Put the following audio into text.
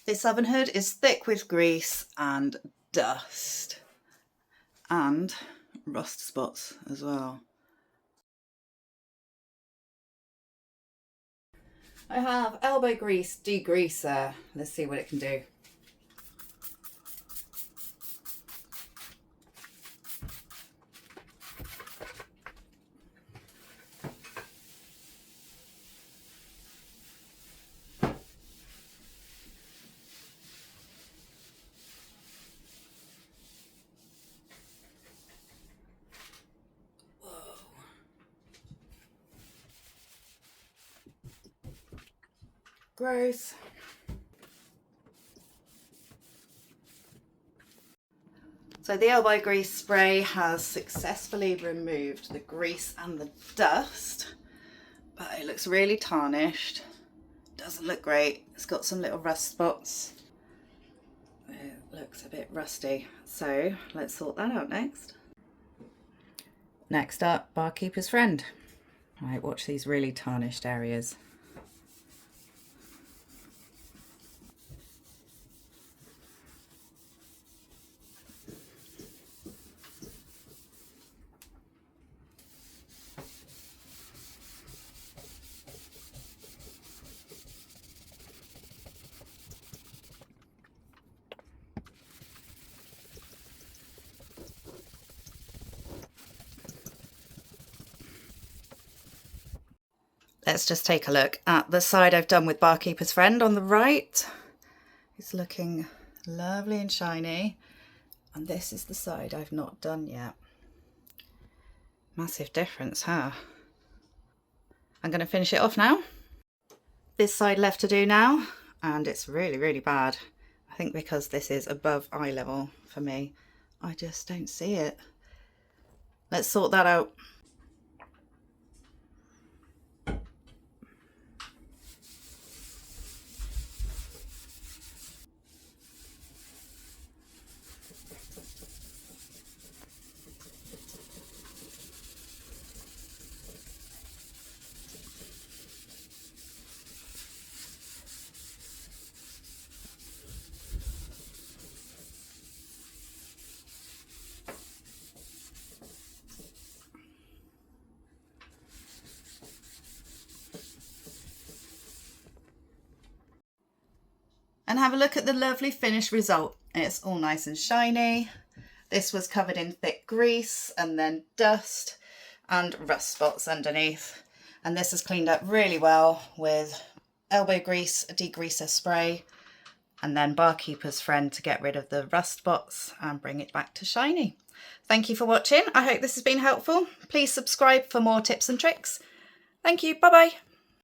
This oven hood is thick with grease and dust and rust spots as well. I have elbow grease degreaser. Let's see what it can do. Gross. So the elbow grease spray has successfully removed the grease and the dust, but it looks really tarnished. Doesn't look great. It's got some little rust spots. It looks a bit rusty. So let's sort that out next. Next up, Barkeeper's Friend. Right, watch these really tarnished areas. Let's just take a look at the side I've done with Barkeeper's Friend on the right. It's looking lovely and shiny. And this is the side I've not done yet. Massive difference, huh? I'm going to finish it off now. This side left to do now, and it's really, really bad. I think because this is above eye level for me, I just don't see it. Let's sort that out. And have a look at the lovely finished result. It's all nice and shiny. This was covered in thick grease and then dust and rust spots underneath. And this is cleaned up really well with elbow grease degreaser spray and then Barkeeper's Friend to get rid of the rust spots and bring it back to shiny. Thank you for watching. I hope this has been helpful. Please subscribe for more tips and tricks. Thank you. Bye bye.